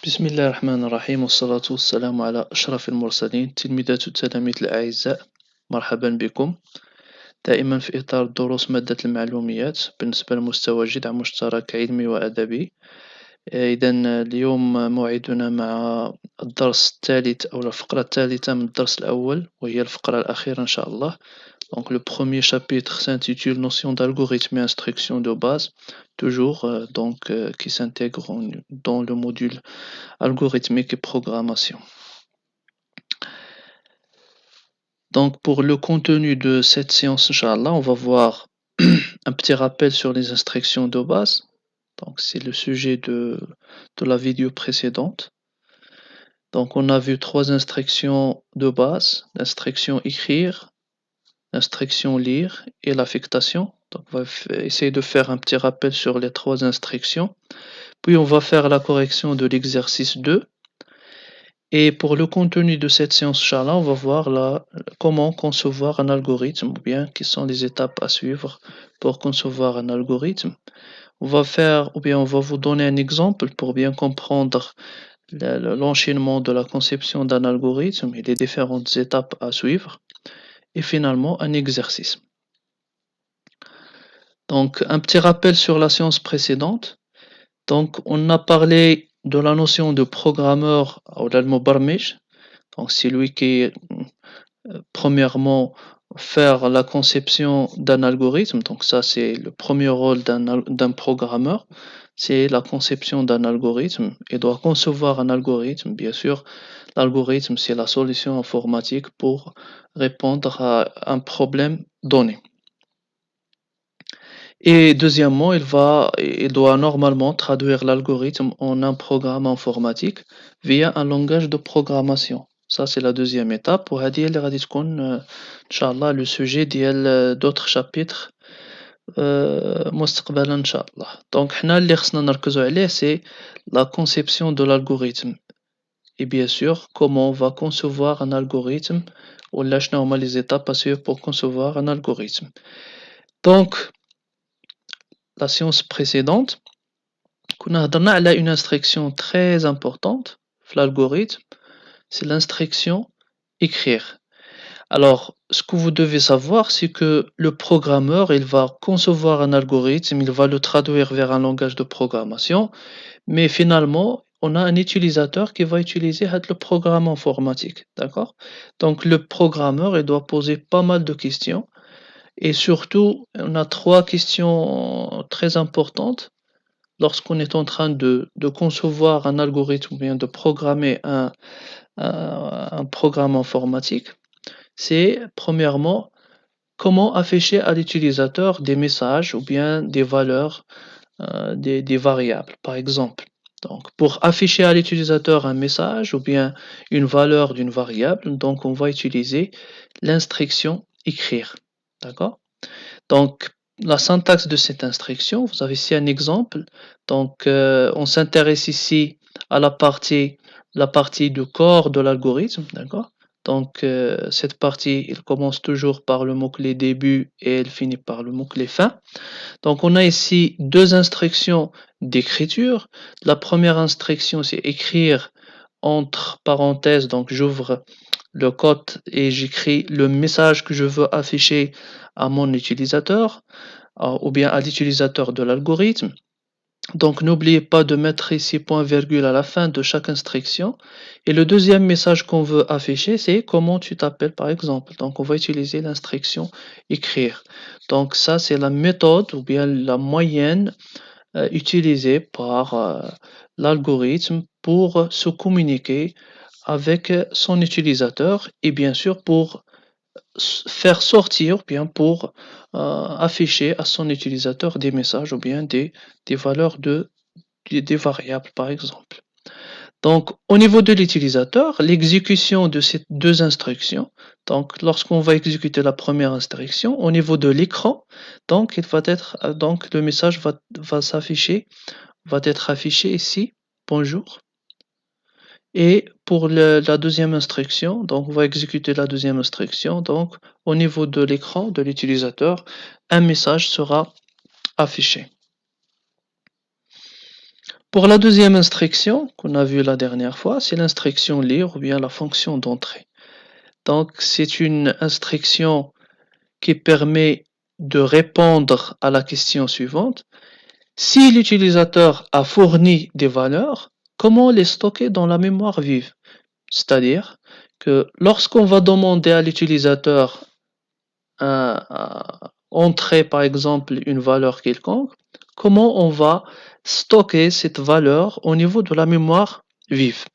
بسم الله الرحمن الرحيم والصلاة والسلام على أشرف المرسلين تلميذات والتلاميذ الأعزاء. مرحبا بكم دائما في إطار دروس مادة المعلوميات بالنسبة لمستوى جدع مشترك علمي وأدبي. إذا اليوم موعدنا مع الدرس الثالث أو الفقرة الثالثة من الدرس الأول، وهي الفقرة الأخيرة إن شاء الله. Donc le premier chapitre s'intitule Notion d'algorithme et instruction de base, toujours qui s'intègre dans le module algorithmique et programmation. Donc pour le contenu de cette séance, Inch'Allah, on va voir un petit rappel sur les instructions de base. Donc c'est le sujet de la vidéo précédente. Donc on a vu trois instructions de base: l'instruction écrire, l'instruction lire et l'affectation. Donc on va essayer de faire un petit rappel sur les trois instructions. Puis on va faire la correction de l'exercice 2. Et pour le contenu de cette séance, Inch'Allah, on va voir comment concevoir un algorithme, ou bien quelles sont les étapes à suivre pour concevoir un algorithme. On va vous donner un exemple pour bien comprendre l'enchaînement de la conception d'un algorithme et les différentes étapes à suivre. Et finalement, un exercice. Donc, un petit rappel sur la séance précédente. Donc, on a parlé de la notion de programmeur ou d'al-mubarmij. Donc, c'est lui qui, premièrement, faire la conception d'un algorithme. Donc, ça, c'est le premier rôle d'un programmeur. C'est la conception d'un algorithme. Il doit concevoir un algorithme. Bien sûr, l'algorithme, c'est la solution informatique pour répondre à un problème donné. Et deuxièmement, il doit normalement traduire l'algorithme en un programme informatique via un langage de programmation. Ça, c'est la deuxième étape. وهذه اللي غادي تكون إن شاء الله le sujet ديال d'autres chapitres مستقبلا إن شاء الله. Donc حنا اللي خصنا نركزو عليه c'est la conception de l'algorithme. Et bien sûr, comment on va concevoir un algorithme ولا شنو هما les étapes à suivre pour concevoir un algorithme. Donc la séance précédente, كنا هضرنا على une instruction très importante في l'algorithme, c'est l'instruction écrire. Alors, ce que vous devez savoir, c'est que le programmeur, il va concevoir un algorithme, il va le traduire vers un langage de programmation, mais finalement, on a un utilisateur qui va utiliser le programme informatique, d'accord? Donc, le programmeur, il doit poser pas mal de questions. Et surtout, on a trois questions très importantes lorsqu'on est en train de concevoir un algorithme ou bien de programmer un programme informatique. C'est premièrement, comment afficher à l'utilisateur des messages ou bien des valeurs, des variables, par exemple. Donc, pour afficher à l'utilisateur un message ou bien une valeur d'une variable, donc on va utiliser l'instruction écrire. D'accord? Donc, la syntaxe de cette instruction, vous avez ici un exemple. Donc, on s'intéresse ici à la partie du corps de l'algorithme, d'accord? Donc, cette partie, elle commence toujours par le mot-clé début et elle finit par le mot-clé fin. Donc, on a ici deux instructions d'écriture. La première instruction, c'est écrire entre parenthèses. Donc, j'ouvre le code et j'écris le message que je veux afficher à mon utilisateur ou bien à l'utilisateur de l'algorithme. Donc n'oubliez pas de mettre ici point virgule à la fin de chaque instruction. Et le deuxième message qu'on veut afficher, c'est comment tu t'appelles par exemple. Donc on va utiliser l'instruction écrire. Donc ça c'est la méthode ou bien la moyenne utilisée par l'algorithme pour se communiquer avec son utilisateur et bien sûr pour faire sortir, bien pour afficher à son utilisateur des messages ou bien des valeurs des variables par exemple. Donc au niveau de l'utilisateur, l'exécution de ces deux instructions, donc lorsqu'on va exécuter la première instruction, au niveau de l'écran, donc le message va être affiché ici, bonjour. Et pour la deuxième instruction, donc on va exécuter la deuxième instruction. Donc au niveau de l'écran de l'utilisateur, un message sera affiché. Pour la deuxième instruction qu'on a vue la dernière fois, c'est l'instruction lire ou bien la fonction d'entrée. Donc, c'est une instruction qui permet de répondre à la question suivante. Si l'utilisateur a fourni des valeurs, comment les stocker dans la mémoire vive? C'est-à-dire que lorsqu'on va demander à l'utilisateur entrer par exemple une valeur quelconque, comment on va stocker cette valeur au niveau de la mémoire vive.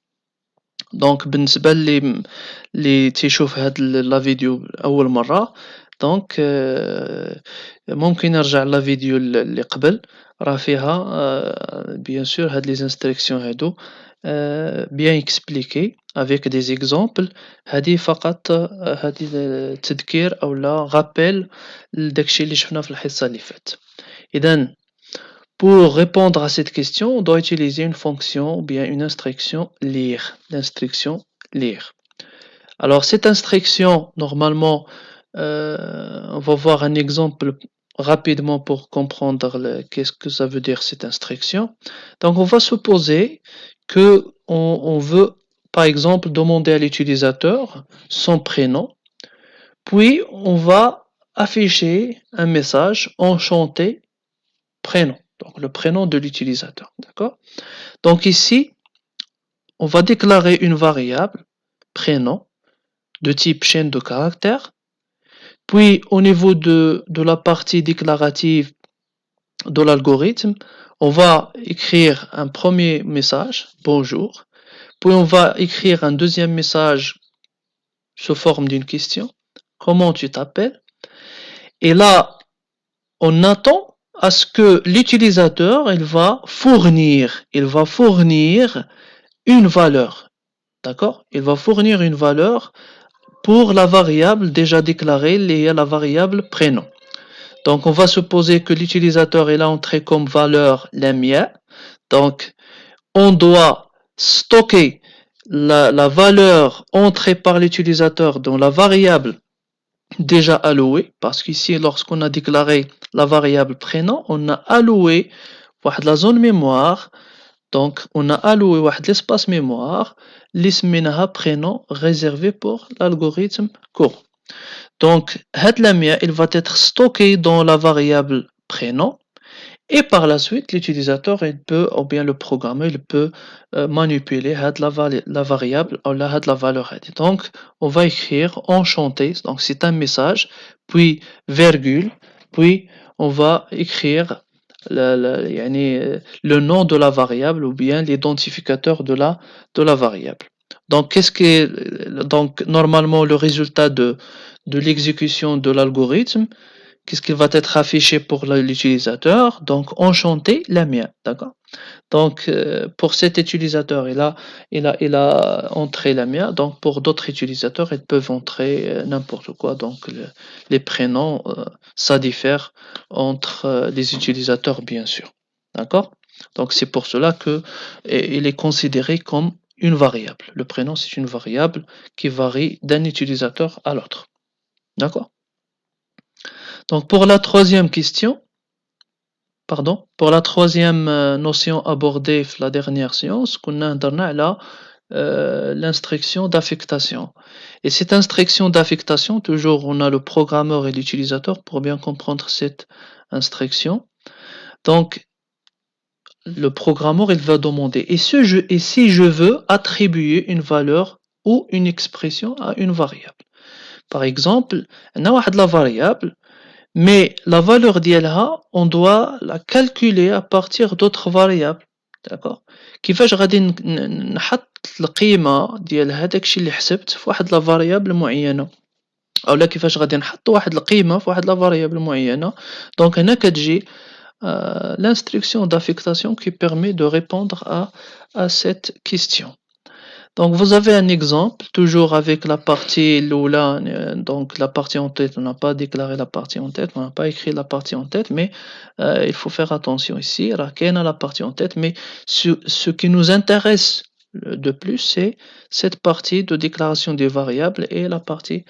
دونك بالنسبة اللي تيشوف هاد لا فيديو أول مرة دونك ممكن يرجع لا فيديو اللي قبل راه فيها بيان سور هاد لي زانستركسيون هادو بيان اكسبليكي افيك دي زيكزامبل هادي فقط هادي تذكير أولا غابيل لداكشي اللي شفنا في الحصة اللي فاتت. إذن pour répondre à cette question, on doit utiliser une fonction ou bien une instruction lire. L'instruction lire. Alors cette instruction, normalement, on va voir un exemple rapidement pour comprendre qu'est-ce que ça veut dire cette instruction. Donc on va supposer que on veut, par exemple, demander à l'utilisateur son prénom, puis on va afficher un message enchanté prénom. Donc le prénom de l'utilisateur, d'accord? Donc ici, on va déclarer une variable prénom de type chaîne de caractères. Puis au niveau de la partie déclarative de l'algorithme, on va écrire un premier message, bonjour. Puis on va écrire un deuxième message sous forme d'une question, comment tu t'appelles? Et là, on attend à ce que l'utilisateur il va fournir une valeur, d'accord? Il va fournir une valeur pour la variable déjà déclarée, liée à la variable prénom. Donc on va supposer que l'utilisateur il a entré comme valeur lamia. Donc on doit stocker la valeur entrée par l'utilisateur dans la variable déjà alloué parce qu'ici lorsqu'on a déclaré la variable prénom on a alloué la zone mémoire, donc on a alloué l'espace mémoire l'isminaha prénom réservé pour l'algorithme court. Donc lamia il va être stocké dans la variable prénom et par la suite l'utilisateur il peut ou bien le programmeur il peut manipuler la variable ou la valeur. Donc on va écrire enchanté, donc c'est un message, puis virgule, puis on va écrire le nom de la variable ou bien l'identificateur de la variable. Donc donc normalement le résultat de l'exécution de l'algorithme, qu'est-ce qui va être affiché pour l'utilisateur? Donc enchanté lamia, d'accord? Donc pour cet utilisateur il a entré lamia, donc pour d'autres utilisateurs ils peuvent entrer n'importe quoi. Donc les prénoms ça diffère entre les utilisateurs bien sûr, d'accord? Donc c'est pour cela que il est considéré comme une variable. Le prénom c'est une variable qui varie d'un utilisateur à l'autre, d'accord? Donc pour la troisième question, pour la troisième notion abordée dans la dernière séance, qu'on a l'instruction d'affectation. Et cette instruction d'affectation, toujours on a le programmeur et l'utilisateur pour bien comprendre cette instruction. Donc le programmeur il va demander et si je veux attribuer une valeur ou une expression à une variable. Par exemple, on a la variable mais la valeur ديالها on doit la calculer à partir d'autres variables, d'accord? كيفاش غادي نحط القيمة ديال هذاك الشيء اللي حسبت في واحد لا فاريابل معينة اولا كيفاش غادي نحط واحد القيمة في واحد لا فاريابل معينة. دونك هنا كتجي l'instruction d'affectation qui permet de répondre à cette question. Donc vous avez un exemple, toujours avec la partie Lula, donc la partie en tête, on n'a pas déclaré la partie en tête, on n'a pas écrit la partie en tête, mais il faut faire attention ici, Raken a la partie en tête, mais ce qui nous intéresse de plus, c'est cette partie de déclaration des variables et la partie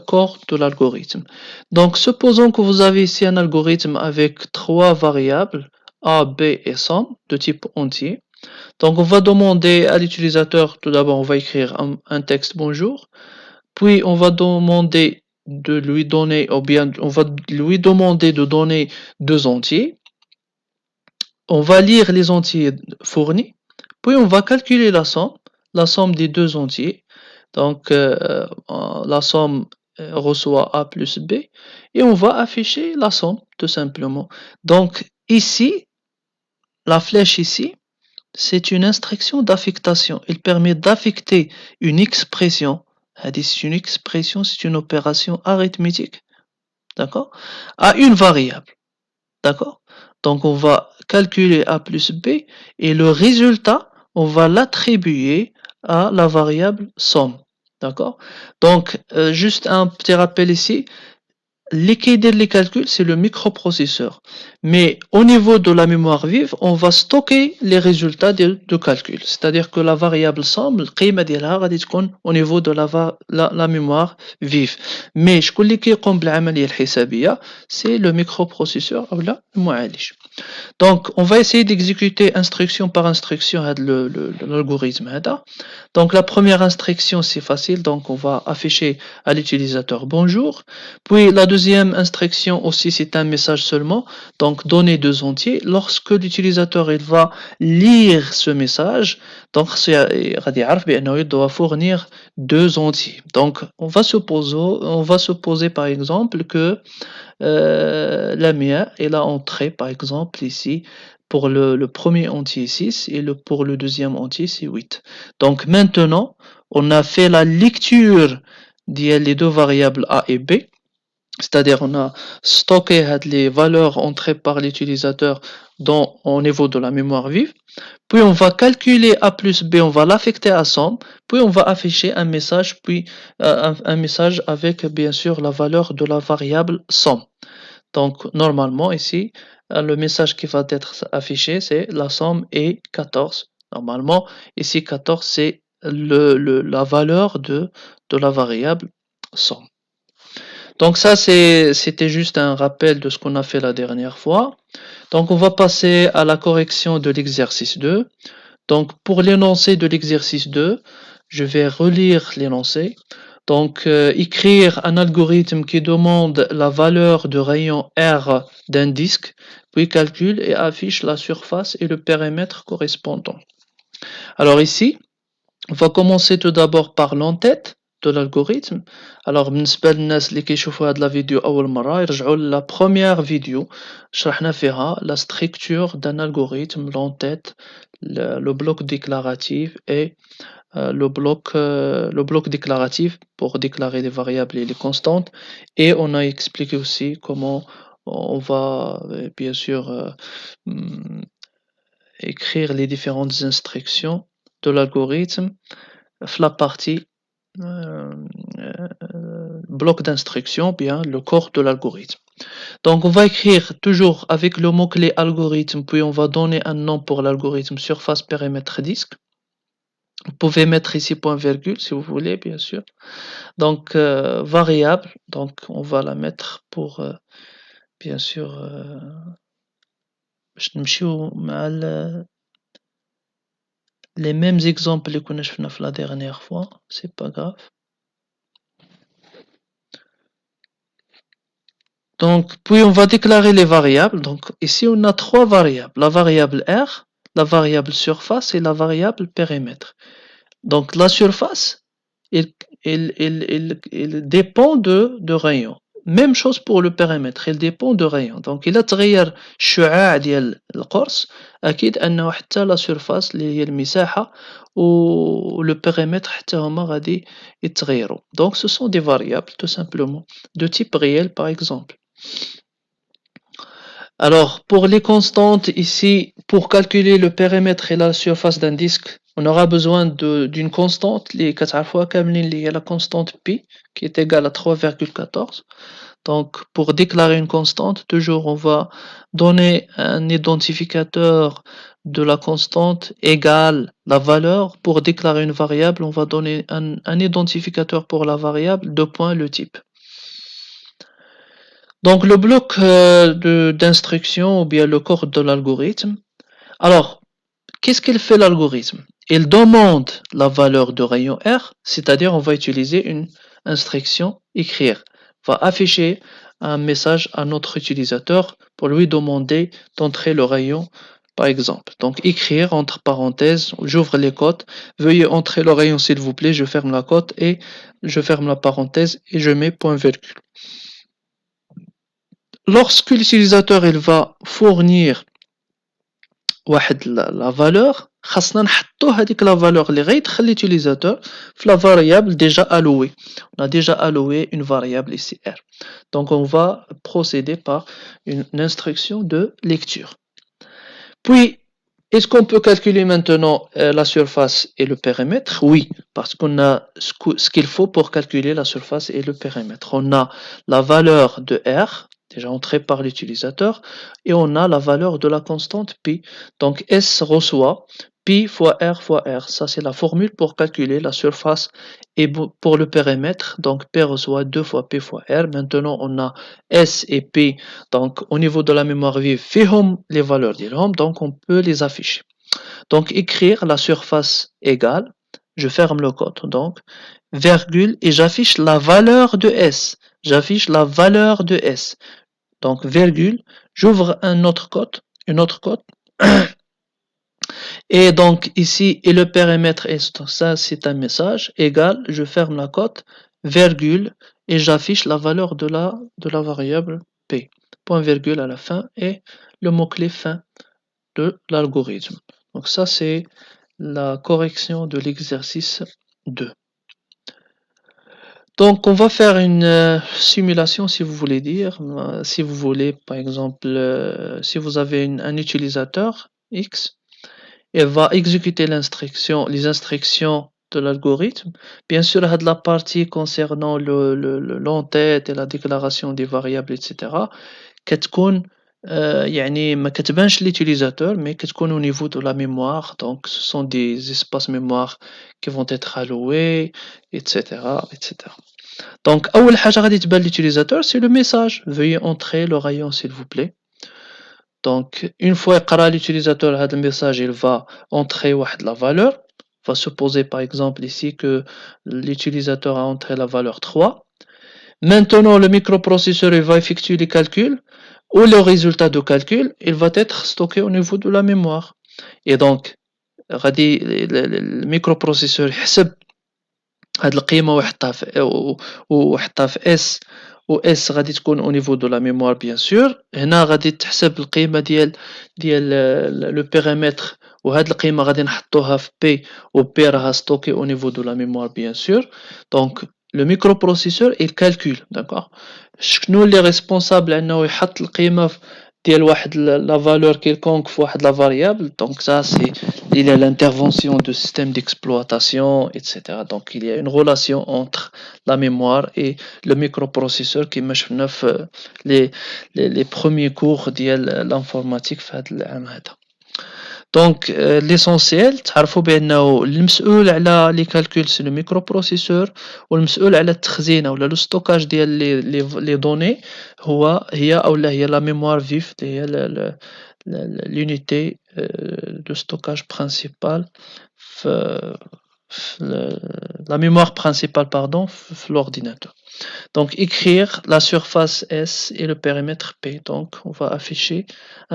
corps de l'algorithme. Donc supposons que vous avez ici un algorithme avec trois variables, A, B et somme de type entier. Donc on va demander à l'utilisateur, tout d'abord on va écrire un texte bonjour, puis on va demander de lui donner, ou bien on va lui demander de donner deux entiers. On va lire les entiers fournis, puis on va calculer la somme des deux entiers. Donc la somme reçoit A plus B et on va afficher la somme tout simplement. Donc ici, la flèche ici, c'est une instruction d'affectation. Il permet d'affecter une expression. C'est une expression, c'est une opération arithmétique, d'accord, à une variable, d'accord. Donc on va calculer A plus B et le résultat, on va l'attribuer à la variable somme, d'accord. Donc juste un petit rappel ici. Les calculs, c'est le microprocesseur. Mais au niveau de la mémoire vive, on va stocker les résultats de calcul. C'est-à-dire que la variable somme, القيمة ديالها غادي تكون au niveau de la mémoire vive. Mais شكون اللي كيقوم بالعملية الحسابية؟ C'est le microprocesseur أو المعالج. Donc, on va essayer d'exécuter instruction par instruction l'algorithme. Donc, la première instruction, c'est facile. Donc, on va afficher à l'utilisateur bonjour. Puis, la deuxième instruction aussi, c'est un message seulement. Donc, donner deux entiers. Lorsque l'utilisateur il va lire ce message, donc, il doit fournir deux entiers. Donc, on va supposer par exemple que la mienne est la entrée, par exemple, ici, pour le premier entier 6 et pour le deuxième entier, c'est 8. Donc maintenant, on a fait la lecture des deux variables A et B. C'est-à-dire on a stocké les valeurs entrées par l'utilisateur au niveau de la mémoire vive. Puis on va calculer A plus B, on va l'affecter à somme, puis on va afficher un message, puis un message avec bien sûr la valeur de la variable somme. Donc normalement ici, le message qui va être affiché, c'est la somme est 14. Normalement, ici 14, c'est la valeur de la variable somme. Donc ça, c'était juste un rappel de ce qu'on a fait la dernière fois. Donc on va passer à la correction de l'exercice 2. Donc pour l'énoncé de l'exercice 2, je vais relire l'énoncé. Donc écrire un algorithme qui demande la valeur de rayon R d'un disque, puis calcule et affiche la surface et le périmètre correspondant. Alors ici, on va commencer tout d'abord par l'entête de l'algorithme. Alors بالنسبة للناس اللي كيشوفوا هاد la vidéo أول مرة يرجعوا la première vidéo شرحنا فيها la structure d'un algorithme, l'entête, le bloc déclaratif et le bloc déclaratif pour déclarer les variables et les constantes. Et on a expliqué aussi comment on va bien sûr écrire les différentes instructions de l'algorithme. La partie bloc d'instruction, bien le corps de l'algorithme. Donc on va écrire toujours avec le mot-clé algorithme, puis on va donner un nom pour l'algorithme surface périmètre disque. Vous pouvez mettre ici point virgule si vous voulez, bien sûr. Donc variable, donc on va la mettre pour bien sûr les mêmes exemples que j'ai fait la dernière fois, c'est pas grave. Donc puis on va déclarer les variables. Donc ici on a trois variables, la variable R, la variable surface et la variable périmètre. Donc la surface, il dépend de rayon. Même chose pour le périmètre, il dépend de rayon. Donc il a تغير الشعاع ديال القرص أكيد أنه حتى la surface اللي هي المساحة و le périmètre حتى هما غادي يتغيروا. Donc ce sont des variables tout simplement de type réel par exemple. Alors, pour les constantes, ici, pour calculer le périmètre et la surface d'un disque, on aura besoin d'une constante, les 4 fois la constante pi, qui est égale à 3,14. Donc, pour déclarer une constante, toujours on va donner un identificateur de la constante égale la valeur. Pour déclarer une variable, on va donner un identificateur pour la variable, deux points le type. Donc le bloc d'instruction ou bien le corps de l'algorithme. Alors, qu'est-ce qu'il fait l'algorithme? Il demande la valeur de rayon R, c'est-à-dire on va utiliser une instruction écrire, va afficher un message à notre utilisateur pour lui demander d'entrer le rayon par exemple. Donc écrire entre parenthèses, j'ouvre les cotes, veuillez entrer le rayon s'il vous plaît, je ferme la cote et je ferme la parenthèse et je mets point virgule. Lorsque l'utilisateur il va fournir la valeur, خاصنا نحطو هذيك la valeur اللي غيدخل l'utilisateur في la variable déjà allouée. On a déjà alloué une variable ici R. Donc on va procéder par une instruction de lecture. Puis, est-ce qu'on peut calculer maintenant la surface et le périmètre? Oui, parce qu'on a ce qu'il faut pour calculer la surface et le périmètre. On a la valeur de R, déjà entrée par l'utilisateur, et on a la valeur de la constante pi. Donc S reçoit pi fois R. Ça, c'est la formule pour calculer la surface et pour le périmètre. Donc P reçoit 2 fois P fois R. Maintenant, on a S et P. Donc au niveau de la mémoire vive, فيهم les valeurs d'ILHOM, donc on peut les afficher. Donc écrire la surface égale, je ferme le code, donc virgule, et j'affiche la valeur de S. J'affiche la valeur de S. Donc virgule, j'ouvre un autre code, une autre code. Et donc ici, et le périmètre est, ça c'est un message, égal, je ferme la cote, virgule, et j'affiche la valeur de la variable P. Point virgule à la fin et le mot-clé fin de l'algorithme. Donc ça c'est la correction de l'exercice 2. Donc on va faire une simulation si vous voulez dire, si vous voulez par exemple, si vous avez un utilisateur X, elle va exécuter les instructions de l'algorithme. Bien sûr, la partie concernant l'entête et la déclaration des variables, etc. كتكون يعني ما كتبانش l'utilisateur, mais كتكون au niveau de la mémoire. Donc, ce sont des espaces mémoire qui vont être alloués, etc., etc. Donc, أول حاجة غادي تبان l'utilisateur, c'est le message. Veuillez entrer le rayon, s'il vous plaît. Donc, une fois que l'utilisateur a le message, il va entrer la valeur. On va supposer par exemple ici que l'utilisateur a entré la valeur 3. Maintenant, le microprocesseur il va effectuer les calculs ou le résultat de calcul, il va être stocké au niveau de la mémoire. Et donc, le microprocesseur يحسب هاد القيمة ويحطها في S و S غادي تكون au niveau de la mémoire bien sûr. هنا غادي تحسب القيمة ديال le périmètre وهاد القيمة غادي نحطوها في P و P راها stockée au niveau de la mémoire bien sûr. Donc le microprocesseur il calcule, d'accord. شنو اللي responsable انه يحط القيمة ديال واحد la valeur quelconque في واحد la variable. Donc ça c'est il y a l'intervention de système d'exploitation, etc. Donc il y a une relation entre la mémoire et le microprocesseur qui marche neuf les premiers cours de l'informatique في هذا العام هذا. Donc l'essentiel تعرفوا بأنه المسؤول على les calculs c'est le microprocesseur والمسؤول على التخزين ولا le stockage ديال les données هي la mémoire vive اللي هي l'unité de stockage principale la mémoire principale pardon l'ordinateur. Donc écrire la surface S et le périmètre P. Donc on va afficher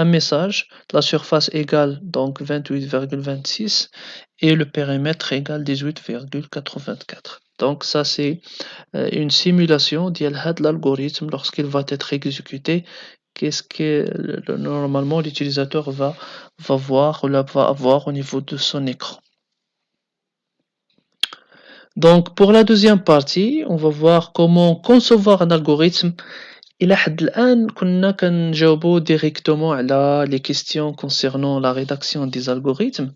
un message, la surface égale donc 28,26 et le périmètre égale 18,84. Donc ça c'est une simulation de l'algorithme lorsqu'il va être exécuté. Qu'est-ce que normalement l'utilisateur va voir ou va avoir au niveau de son écran. Donc pour la deuxième partie, on va voir comment concevoir un algorithme. إلى حد الآن كنا كنجاوبو directement على les questions concernant la rédaction des algorithmes.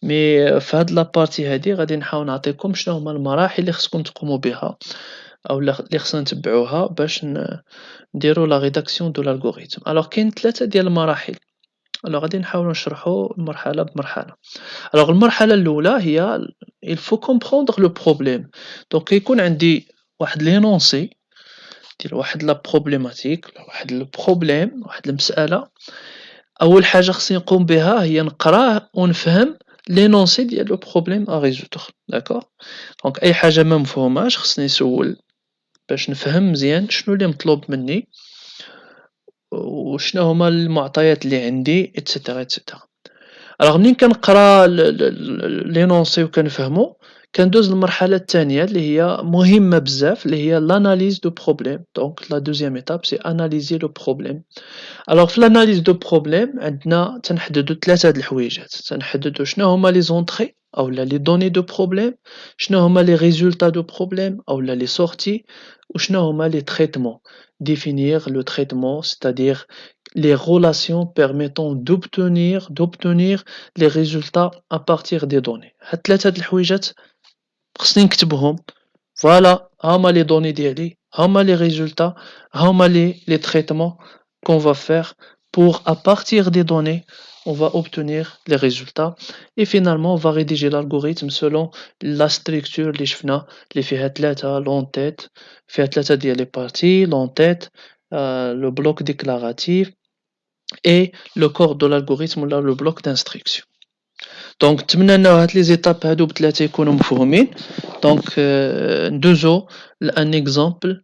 مي في هاد لابارتي هادي غادي نحاول نعطيكم شنو هما المراحل اللي خصكم تقوموا بها أو اللي خصنا نتبعوها باش نديرو la rédaction de l'algorithme. Alors كاين 3 ديال المراحل. Alors غادي نحاولوا نشرحوا مرحلة بمرحلة. Alors المرحلة الأولى هي il faut comprendre le problème. Donc يكون عندي واحد l'énoncé ديال واحد لا بروبليماتيك ولا واحد البروبليم واحد المسألة، أول حاجة خصني نقوم بها هي نقراه ونفهم لينونسي ديال لو بروبليم أ ريزودر. داكوغ، دونك أي حاجة ما مفهوماش خصني نسول باش نفهم مزيان شنو اللي مطلوب مني وشنو هما المعطيات اللي عندي إتسيتيرا إتسيتيرا. ألوغ منين كنقرا لينونسي وكنفهمو كندوز للمرحلة الثانية اللي هي مهمة بزاف اللي هي l'analyse دو بروبليم. دونك لا دوزيام إيتاب سي analyser لو بروبليم. ألوغ في l'analyse دو بروبليم عندنا تنحددو 3 د الحويجات، تنحددو شنو هما لي زونطخي أولا لي دوني دو بروبليم، شنو هما لي ريزولتا دو بروبليم أولا لي سورتي، وشنو هما لي تريتمون. définir le traitement, c'est-à-dire les relations permettant d'obtenir les résultats à partir des données. هاد 3 د الحويجات خصني نكتبهم. فوالا هما لي دوني ديالي، هما لي résultats، هما les traitements qu'on va faire pour à partir des données on va obtenir les résultats et finalement on va rédiger l'algorithme selon la structure اللي شفنا اللي فيها 3 l'entête، فيها 3 ديال les parties l'entête، le bloc déclaratif et le corps de l'algorithme ولا le bloc d'instruction. دونك نتمنى ان هاد لي زيتاب هادو بثلاثه يكونوا مفهومين. دونك ندوزو لان اكزامبل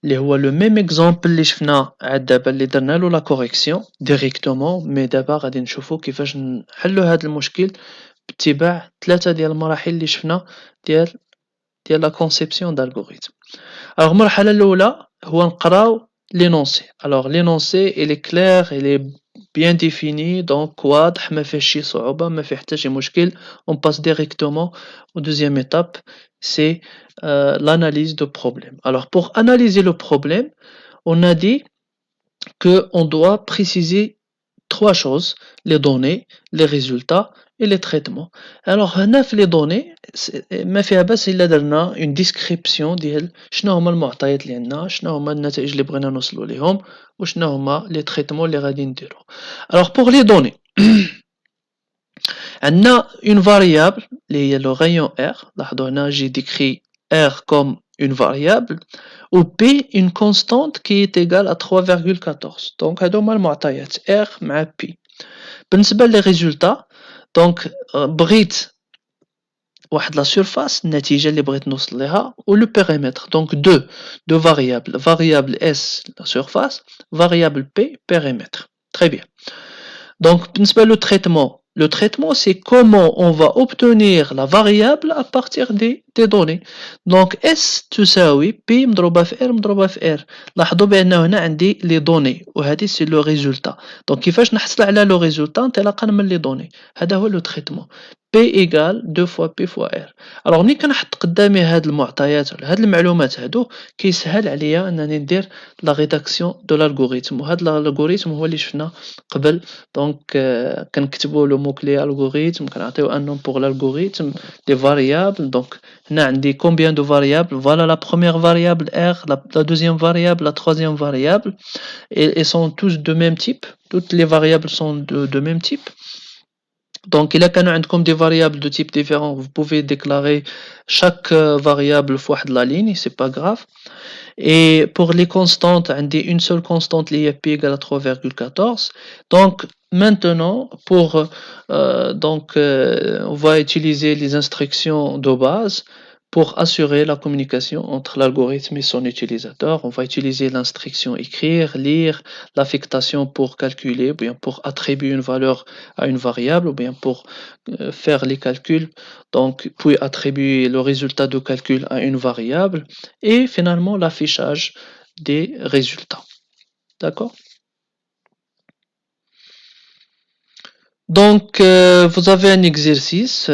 اللي هو لو ميم اكزامبل اللي شفنا عاد دابا اللي درنا له لا كوريكسيون ديريكتومون، مي دابا غادي نشوفو كيفاش نحلو هاد المشكل باتباع 3 ديال المراحل اللي شفنا ديال لا كونسيبسيون d'algorithme. الوغ المرحله الاولى هو نقراو لينونسي. الوغ لينونسي il est clair, il est bien défini, donc واضح ما فيهش شي صعوبة ما فيه حتى شي مشكل. on passe directement au deuxième étape, c'est l'analyse de problème. Alors pour analyser le problème, on a dit que on doit préciser 3 choses: les données, les résultats et les traitements. Alors هنا في les données ما فيها باس إلا درنا une description ديال شنو هما المعطيات اللي عندنا، شنو هما النتائج اللي بغينا نوصلو ليهم، وشنو هما les traitements اللي غادي نديرو. Alors pour les données عندنا une variable اللي هي le rayon R. لاحظوا هنا j'ai décrit R comme une variable و P une constante qui est égale à 3,14. donc هادو هما المعطيات R مع P. بالنسبة لي résultats دونك بغيت واحد لا سيرفاس النتيجة اللي بغيت نوصل ليها و لو بيريمتر. دونك دو variable S la surface, variable P périmètre. Très bien. Donc بالنسبة لو traitement, le traitement c'est comment on va obtenir la variable à partir des données. donc S تساوي P مضروبة في R مضروبة في R. لاحظوا بأن هنا عندي لي دوني وهذه سي لو ريزولتا. دونك كيفاش نحصل على لو ريزولتا انطلاقا من لي دوني؟ هذا هو لو تريتمون. P égale 2 fois P fois R. alors ملي كنحط قدامي هاد المعطيات ولا هاد المعلومات هادو كيسهل عليا انني ندير لا ريداكسيون دو l'algorithme. وهاد l'algorithme هو اللي شفنا قبل. دونك كنكتبوا لو مو كلي algorithme كنعطيو ان نوم بوغ l'algorithme des variables. donc هنا عندي combien de variables. voilà la première variable R, la deuxième variable, la troisième variable, et sont tous de même type. toutes les variables sont de même type. donc il y a عندكم des variables de type différent, vous pouvez déclarer chaque variable فواحد la ligne, c'est pas grave. et pour les constantes عندي une seule constante اللي هي P égale à 3,14. donc maintenant pour on va utiliser les instructions de base pour assurer la communication entre l'algorithme et son utilisateur. On va utiliser l'instruction écrire, lire, l'affectation pour calculer, ou bien pour attribuer une valeur à une variable, ou bien pour faire les calculs, donc puis attribuer le résultat de calcul à une variable, et finalement l'affichage des résultats. D'accord? donc vous avez un exercice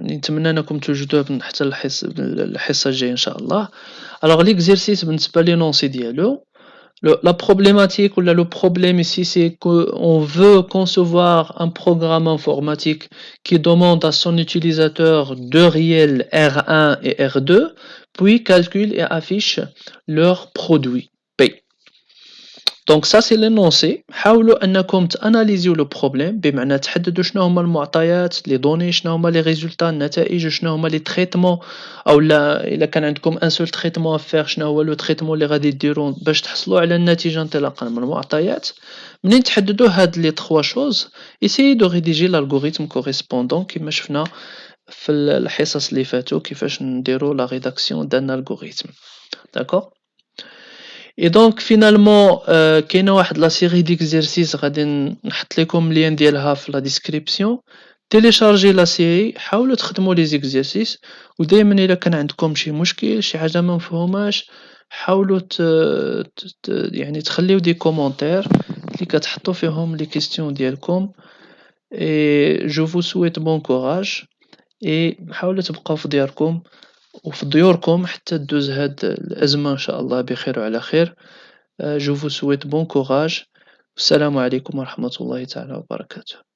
نتمنى انكم توجدوه حتى الحصه الجايه ان شاء الله. alors l'exercice بالنسبه لينونسي ديالو la problématique ou le problème ici c'est qu'on veut concevoir un programme informatique qui demande à son utilisateur deux réels R1 et R2 puis calcule et affiche leur produit P. دونك ça c'est l'énoncé. حاولوا أنكم تاناليزيو لو بروبليم، بمعنى تحددوا شنو هما المعطيات، لي دوني، شنو هما لي ريزولتا النتائج، شنو هما لي تريتمون، أولا إلا كان عندكم ان سول تريتمون افير شنو هو لو تريتمون اللي غادي ديرو باش تحصلوا على النتيجة انطلاقا من المعطيات. منين تحددوا هاد لي 3 choses essayez de rédiger l'algorithme correspondant كيما شفنا في الحصص اللي فاتوا كيفاش نديرو la rédaction d'un algorithme. D'accord. Et donc finalement كاينة واحد لا série d'exercices غادي نحط لكم لين ديالها في la description. téléchargez la série، حاولوا تخدموا les exercices، ودايما إلا كان عندكم شي مشكل شي حاجة ما مفهوماش حاولوا يعني تخليو دي كومونتير اللي كتحطوا فيهم les questions ديالكم. et je vous souhaite bon courage. et حاولوا تبقاو في دياركم وفي ديوركم حتى دوز هاد الأزمة إن شاء الله بخير وعلى خير. Je vous souhaite bon courage. Salam alaikum wa rahmatullahi ta'ala wa barakatuh.